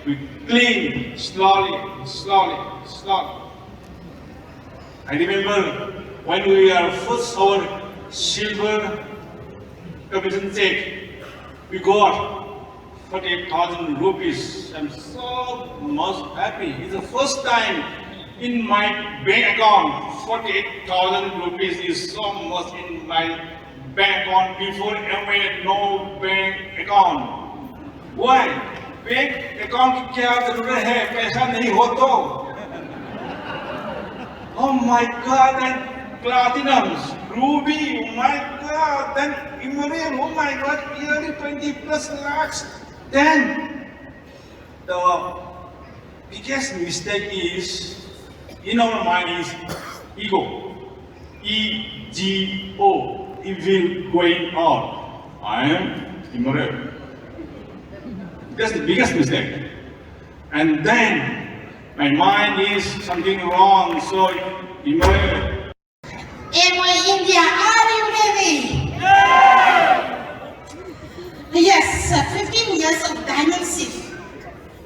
we clean slowly, slowly, slowly. I remember when we are first our silver commission check, we got 48,000 rupees. I'm so much happy. It's the first time in my bank account. 48,000 rupees is so much in my bank account. Before ever no bank account. Why? Bank account की क्या जरूरत है? पैसा नहीं हो तो? Oh my God! And platinums, ruby, oh my God! Then emerald, oh my God! Yearly 20 plus lakhs. Then the biggest mistake is in our mind is ego. E-G-O, evil going on. I am emerald. That's the biggest mistake. And then my mind is something wrong, so emerald. MY India, are you ready? Yes, 15 years of diamond shift.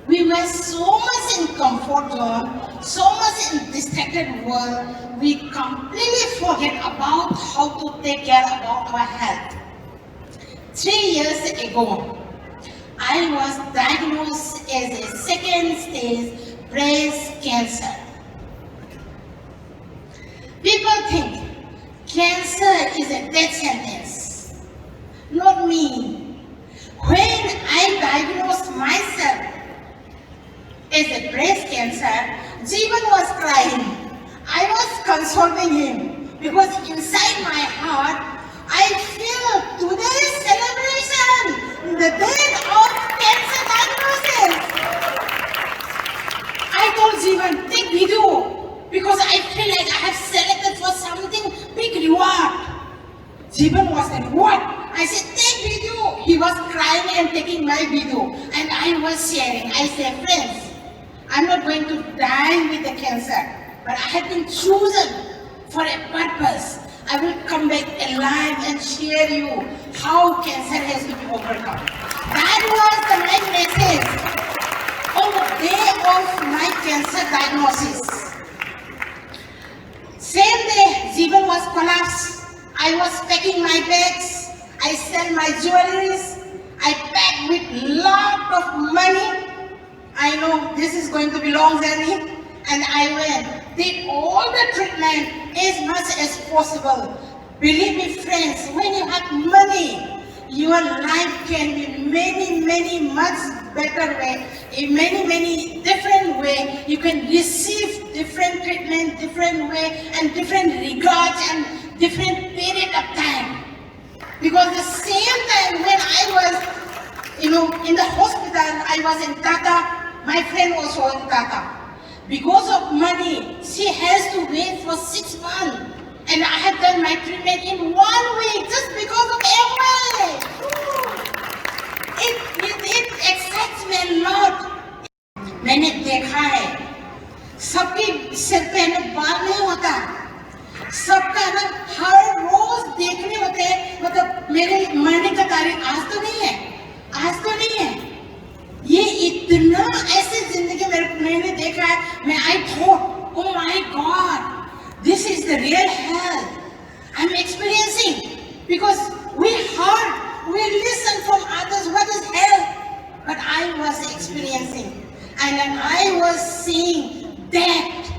We were so much in comfort zone, so much in distracted world, we completely forget about how to take care about our health. 3 years ago, I was diagnosed as a second stage breast cancer. People think cancer is a death sentence. Not me. When I diagnosed myself as a breast cancer, Jeevan was crying. I was consoling him because inside my heart, I feel today's celebration, the day of cancer diagnosis. I told Jeevan, take video because I feel like I have selected for something big reward. Jeevan was like, what? I said, take video. He was crying and taking my video and I was sharing. I said, friends, I'm not going to die with the cancer, but I have been chosen for a purpose. I will come back alive and share you how cancer has to be overcome. That was my message on the day of my cancer diagnosis. Same day, Jeevan was collapsed. I was packing my bags. I sell my jewelries. I packed with lot of money. I know this is going to be long journey. And I went, did all the treatment as much as possible. Believe me friends, when you have money, your life can be many much better way. In many different way, you can receive different treatment, different way, and different regards and different period of time. Because the same time when I was, in the hospital, I was in Tata, my friend was also in Tata. Because of money, she has to wait for 6 months. And I have done my treatment in 1 week just because of MY. It excites me a lot. मैंने देखा है, सबके सिर पे बाल नहीं होता, सबका ना हर रोज देखने होते हैं, मतलब मेरे मरने का तारीख आज तो नहीं है, ये इतना ऐसे जिंदगी मैंने देखा है, I thought, oh my God, this is the real hell I'm experiencing, because we heard, we listen from others what is hell, but I was experiencing, and then I was seeing death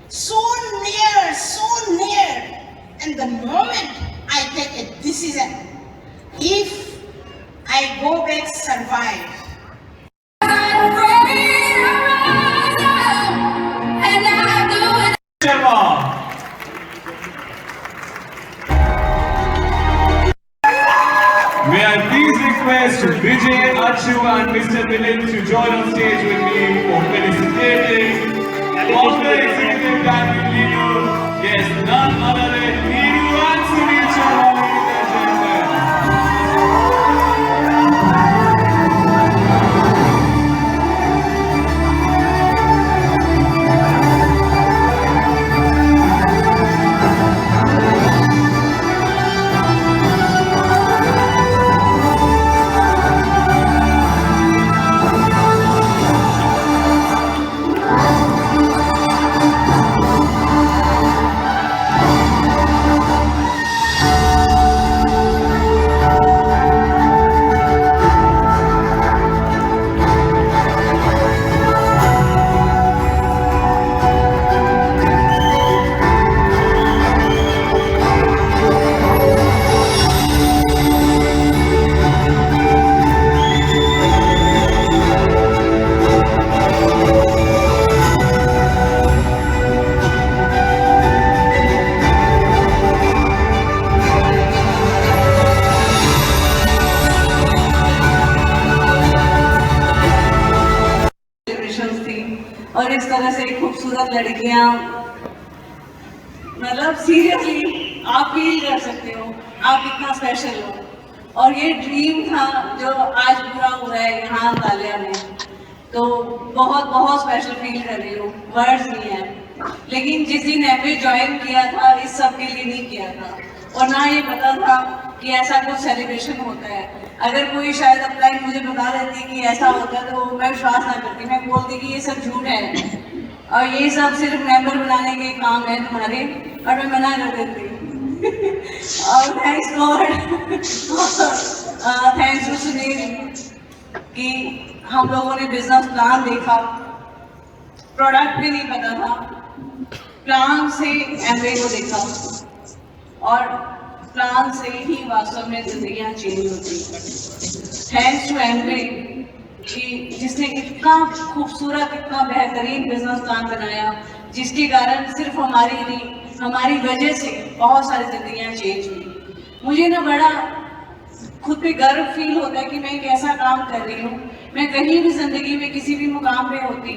so near, and the moment I take a decision, if I go back survive, May I please request Vijay, Achu and Mr. Milind to join on stage with me for felicitating all the executive diamond leader, yes, none other than Neeru and Sunil Sharma, ladies and gentlemen. और इस तरह से खूबसूरत लड़कियां, मतलब seriously आप feel कर सकते हो आप कितना स्पेशल हो। और ये ड्रीम था जो आज पूरा हुआ है यहाँ अंताल्या में, तो बहुत बहुत स्पेशल फील कर रही हूँ, वर्ड्स नहीं है। लेकिन जिस दिन एमए ज्वाइन किया था इस सब के लिए नहीं किया था, और ना ये पता था कि ऐसा कुछ सेलिब्रेशन होता है। अगर कोई शायद अपलाइन मुझे बता देती कि ऐसा होता है तो मैं विश्वास ना करती, मैं बोलती कि ये सब झूठ है और ये सब सिर्फ मेंबर बनाने के काम है तुम्हारे, और मैं मना कर देती। और thanks God, thanks to Sunil कि हम लोगों ने बिजनेस प्लान देखा, प्रोडक्ट भी नहीं पता था, प्लान से एमवे को देखा और प्लान से ही वास्तव में जिंदगियां चेंज होती। थैंक्स टू एमवे कि जिसने इतना खूबसूरत, इतना बेहतरीन बिजनेस प्लान बनाया, जिसके कारण सिर्फ हमारी नहीं, हमारी वजह से बहुत सारी जिंदगियां चेंज हुई। मुझे ना बड़ा खुद पे गर्व फील होता है कि मैं एक ऐसा काम कर रही हूँ। मैं कहीं भी जिंदगी में किसी भी मुकाम पे होती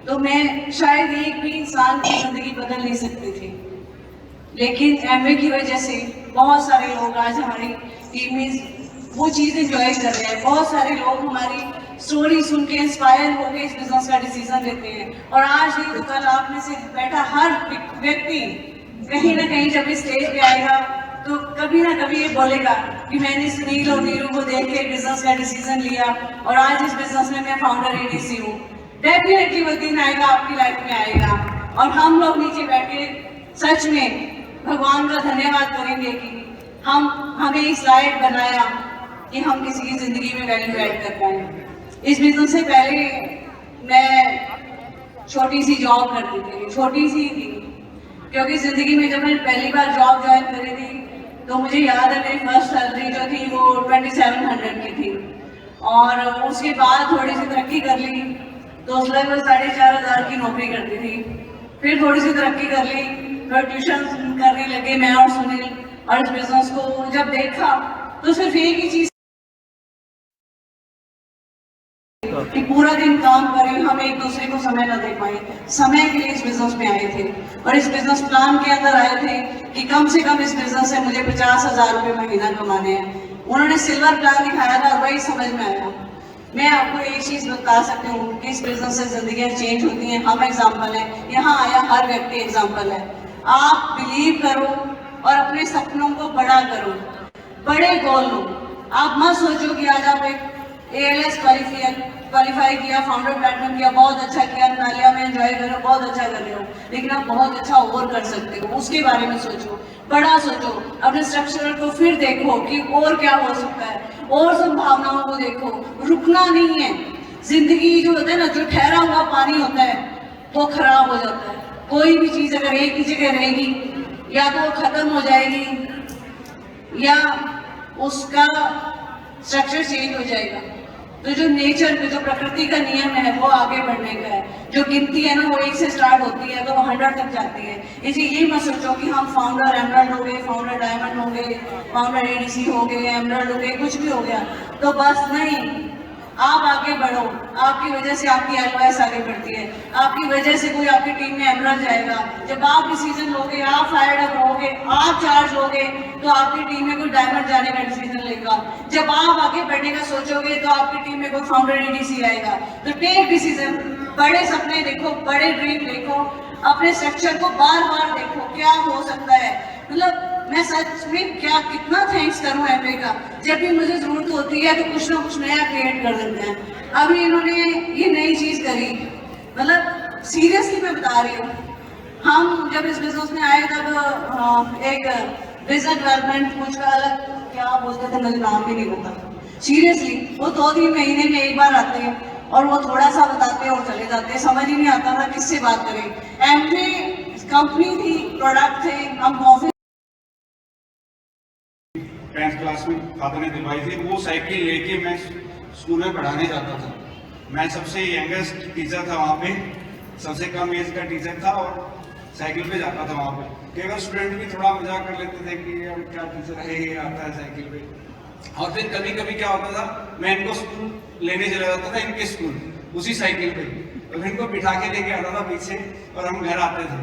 तो मैं शायद एक भी इंसान की जिंदगी बदल नहीं सकती थी, लेकिन एमवे की वजह से बहुत सारे लोग आज हमारी टीम में वो चीज़ एंजॉय कर रहे हैं। बहुत सारे लोग हमारी स्टोरी सुन के इंस्पायर होकर इस बिजनेस का डिसीजन लेते हैं, और आज नहीं तो कल आप में से बैठा हर व्यक्ति कहीं ना कहीं जब इस स्टेज पे आएगा तो कभी ना कभी ये बोलेगा कि मैंने सुनील और नीरू को देख के बिजनेस का डिसीजन लिया और आज इस बिजनेस में मैं फाउंडर एडीसी हूँ। डेफिनेटली वो दिन आएगा, आपकी लाइफ में आएगा, और हम लोग नीचे बैठ के सच में भगवान का धन्यवाद करेंगे कि हमें इस लायक बनाया कि हम किसी की जिंदगी में वैल्यू ऐड कर पाए। इस बिजनेस से पहले मैं छोटी सी जॉब करती थी, छोटी सी थी, क्योंकि जिंदगी में जब मैंने पहली बार जॉब ज्वाइन करी थी तो मुझे याद है मेरी फर्स्ट सैलरी जो थी वो 2700 की थी, और उसके बाद थोड़ी सी तरक्की कर ली तो लगभग 4500 की नौकरी करती थी। फिर थोड़ी सी तरक्की कर ली, फिर ट्यूशन करने लगे मैं और सुनील, और इस बिजनेस को जब देखा तो सिर्फ एक ही चीज कि पूरा दिन काम करें, हम एक दूसरे को समय न दे पाए। समय के लिए इस बिजनेस में आए थे और इस बिजनेस प्लान के अंदर आए थे कि कम से कम इस बिजनेस से मुझे 50,000 रुपये महीना कमाने हैं। उन्होंने सिल्वर प्लान दिखाया था और वही समझ में आया। मैं आपको एक चीज बता सकती हूँ कि इस बिजनेस से जिंदगियां चेंज होती हैं। हम एग्जाम्पल है, यहाँ आया हर व्यक्ति एग्जाम्पल है। आप बिलीव करो और अपने सपनों को बड़ा करो, बड़े गोल लो। आप मत सोचो कि आज आप एक ALS क्वालिफाई किया, फाउंडर प्लेटिनम किया, बहुत अच्छा किया, नालिया में एंजॉय कर रहे हो, बहुत अच्छा कर रहे हो, लेकिन आप बहुत अच्छा और कर सकते हो। उसके बारे में सोचो, बड़ा सोचो, अपने स्ट्रक्चर को फिर देखो कि और क्या हो सकता है, और संभावनाओं को देखो। रुकना नहीं है। जिंदगी जो होता है ना, जो ठहरा हुआ पानी होता है वो खराब हो जाता है। कोई भी चीज अगर एक ही जगह रहेगी या तो वो खत्म हो जाएगी या उसका स्ट्रक्चर चेंज हो जाएगा। तो जो नेचर पे, जो प्रकृति का नियम है वो आगे बढ़ने का है। जो गिनती है ना वो 1 से स्टार्ट होती है तो वो 100 तक जाती है। इसलिए ये मत सोचो कि हम फाउंडर एमरल्ड हो गए, फाउंडर डायमंड हो गए, फाउंडर ADC हो गए, एमरल्ड हो गए, कुछ भी हो गया तो बस नहीं। आप आगे बढ़ो, आपकी वजह से आपकी LOS आगे बढ़ती है, आपकी वजह से कोई आपकी टीम में एमरल्ड जाएगा। जब आप डिसीजन लोगे, आप फायर्ड अप होगे, आप चार्ज होगे तो आपकी टीम में कोई डायमंड जाने का डिसीजन लेगा। जब आप आगे बढ़ने का सोचोगे तो आपकी टीम में कोई फाउंडर ADC आएगा। तो टेक डिसीजन, बड़े सपने देखो, बड़े ड्रीम देखो, अपने स्ट्रक्चर को बार बार देखो क्या हो सकता है। मतलब मैं सच में कितना थैंक्स करूं एमवे का। जब भी मुझे जरूरत होती है तो कुछ ना कुछ नया क्रिएट कर देते हैं। अभी इन्होंने ये नई चीज करी, मतलब सीरियसली मैं बता रही हूँ। हम जब इस बिजनेस में आए तब एक बिजनेस डेवलपमेंट कुछ का अलग क्या बोलते थे, मुझे नाम भी नहीं पता। सीरियसली वो 2-3 महीने में एक बार आते हैं और वो थोड़ा सा बताते हैं और चले जाते हैं। समझ ही नहीं आता था किससे बात करें। एमवे कंपनी थी, प्रोडक्ट थे, हम कॉफी 10th क्लास में फादर ने दिलवाई थी। वो साइकिल लेके मैं स्कूल में पढ़ाने जाता था। मैं सबसे यंगेस्ट टीचर था वहाँ पे, सबसे कम एज का टीचर था और साइकिल पे जाता था वहाँ पे। कई बार स्टूडेंट भी थोड़ा मजाक कर लेते थे कि यार क्या टीचर है, ये आता है साइकिल पे। और फिर कभी कभी क्या होता था, मैं इनको स्कूल लेने चला जाता था, इनके स्कूल उसी साइकिल पे। तो इनको बिठा के लेके आता था पीछे और हम घर आते थे।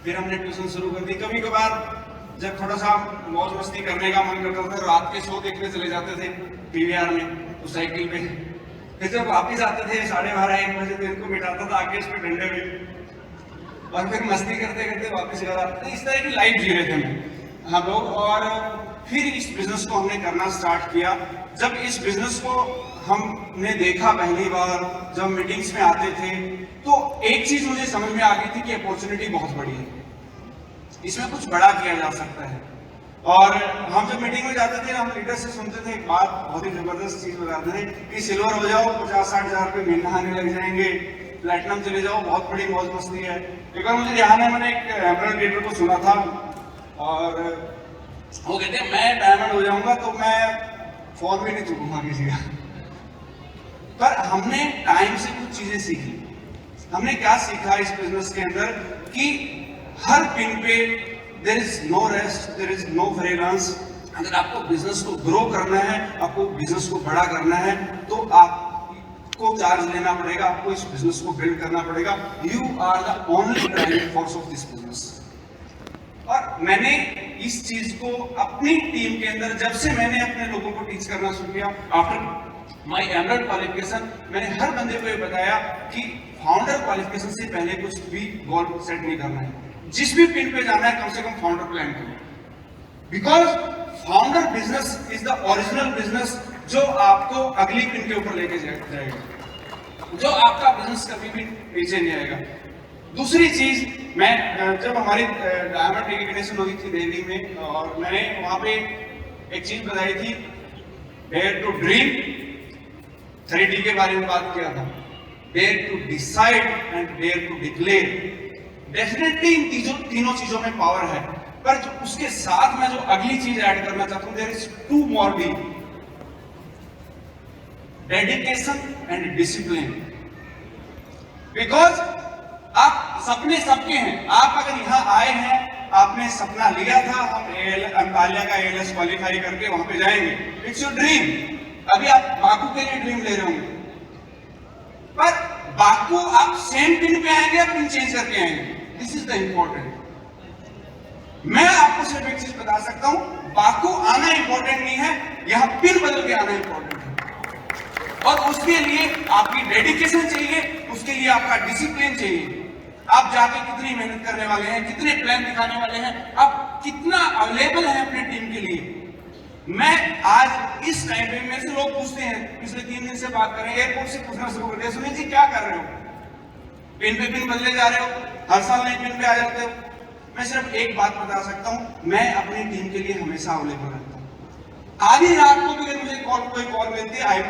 फिर हमने ट्यूशन शुरू कर दी। कभी कभार जब थोड़ा सा मौज मस्ती करने का मन करता था, रात के शो देखने चले जाते थे पीवीआर में उस साइकिल पे। फिर जब वापिस आते थे 12:30-1 बजे, तो इनको बिठाता था आगे इस पे डंडे में, और फिर मस्ती करते करते वापस घर आते थे। इस तरह की लाइफ जी रहे थे हम लोग। और फिर इस बिजनेस को हमने करना स्टार्ट किया। जब इस बिजनेस को हमने देखा पहली बार, जब मीटिंग्स में आते थे, तो एक चीज मुझे समझ में आ गई थी कि अपॉर्चुनिटी बहुत बड़ी है, इसमें कुछ बड़ा किया जा सकता है। और हम जब मीटिंग में जाते थे, हम लीडर से सुनते थे एक बात, बहुत ही जबरदस्त चीज बताते थे कि सिल्वर हो जाओ 50-60 हजार रुपये महीना आने लग जाएंगे, प्लेटिनम चले जाओ बहुत बड़ी मौज मस्ती है। एक बार मुझे ध्यान है, मैंने एक एमरल्ड लीडर को सुना था और वो कहते हैं मैं डायमंड हो जाऊंगा तो मैं फोन भी नहीं चुकूंगा किसी का। पर हमने टाइम से कुछ चीजें सीखी। हमने क्या सीखा इस बिजनेस के अंदर कि हर पिन पे there is no rest, there is no freelance. अगर आपको बिजनेस को ग्रो करना है, आपको बिजनेस को बड़ा करना है, तो आपको चार्ज लेना पड़ेगा, आपको इस बिजनेस को बिल्ड करना पड़ेगा। You are the only driving force of this business. और मैंने इस चीज को अपनी टीम के अंदर, जब से मैंने अपने लोगों को टीच करना शुरू किया आफ्टर माय एमरल्ड क्वालिफिकेशन, मैंने हर बंदे को ये बताया कि फाउंडर क्वालिफिकेशन से पहले कुछ भी गोल सेट नहीं करना है। जिस भी पिन पे जाना है, कम से कम फाउंडर प्लान करो, because founder business is the original business जो आपको अगली पिन के ऊपर लेके जाएगा, जो आपका बिजनेस कभी भी पीछे नहीं आएगा। दूसरी चीज, मैं जब हमारी डायमंड रिकग्निशन हुई थी दिल्ली में, और मैंने वहां पे एक चीज बताई थी, डेयर टू ड्रीम, 3D के बारे में बात किया था, dare to decide and dare to declare. Definitely इन तीनों चीजों में पावर है, पर जो उसके साथ मैं जो अगली चीज ऐड करना चाहता हूं, there is 2 more D, dedication and discipline. Because आप सपने सबके हैं। आप अगर यहाँ आए हैं, आपने सपना लिया था हम अंतालिया का ALS क्वालिफाई करके वहां पे जाएंगे, इट्स योर ड्रीम। अभी आप बाकू के लिए ड्रीम ले रहे होंगे, पर बाकू आप सेम पिन पे आएंगे, पिन चेंज करके आएंगे। This is the important. मैं आपको सिर्फ एक चीज बता सकता हूं, बाकू आना इंपॉर्टेंट नहीं है, यहां पिन बदल के आना इंपॉर्टेंट है। और उसके लिए आपकी डेडिकेशन चाहिए, उसके लिए आपका डिसिप्लिन चाहिए। आप जाके कितनी मेहनत करने वाले हैं, कितने प्लान दिखाने वाले हैं, आप कितना अवेलेबल है अपने टीम के लिए। मैं आज इस टाइम पे, मेरे से लोग पूछते हैं, पिछले 3 दिन से बात करें, एयरपोर्ट से पूछना शुरू कर दिया, सुनील जी क्या कर रहे हो, पिन पे पिन बदले जा रहे हो, हर साल नई पिन पे आ जाते हो। मैं सिर्फ एक बात बता सकता हूं, मैं अपनी टीम के लिए हमेशा अवेलेबल रहता हूं। आधी रात को भी अगर मुझे कोई कॉल मिलती है, I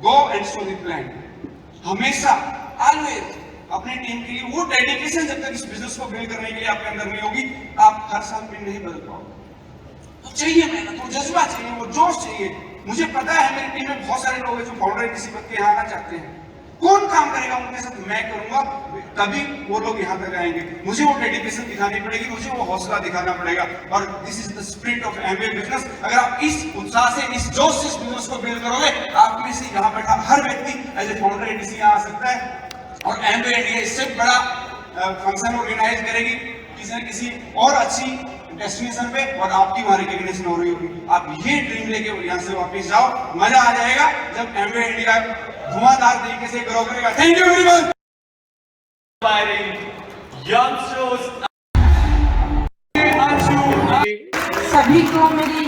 go and show the plan. हमेशा ऑलवेज अपनी टीम के लिए वो डेडिकेशन, जब तक इस बिजनेस को बिल्ड करने के लिए आपके अंदर नहीं होगी, आप हर साल पिन नहीं बदल पाओगे। तो चाहिए मेहनत, वो जज्बा चाहिए, वो जोश चाहिए। मुझे पता है मेरी टीम में बहुत सारे लोग हैं जो फाउंडर किसी वक्त यहाँ आना चाहते हैं। कौन काम करेगा उनके साथ? मैं करूंगा, तभी वो लोग यहाँ तक आएंगे। मुझे वो डेडिकेशन दिखानी पड़ेगी, मुझे वो हौसला दिखाना पड़ेगा। और this is the spirit of Amway business. अगर आप इस उत्साह से, इस जोश से इस बिजनेस को बिल्ड करोगे, आप में से यहाँ बैठा हर व्यक्ति एज ए फाउंडर एडीसी यहाँ आ सकता है। और एमवे इंडिया इससे बड़ा फंक्शन ऑर्गेनाइज करेगी किसी न किसी और अच्छी डेस्टिनेशन पे, और आपकी वहां रिकॉग्निशन हो रही होगी। आप ये ड्रीम लेके यहाँ से वापस जाओ, मजा आ जाएगा जब एमवे इंडिया धुआंधार तरीके से ग्रो करेगा। Thank you very much. सभी को मेरी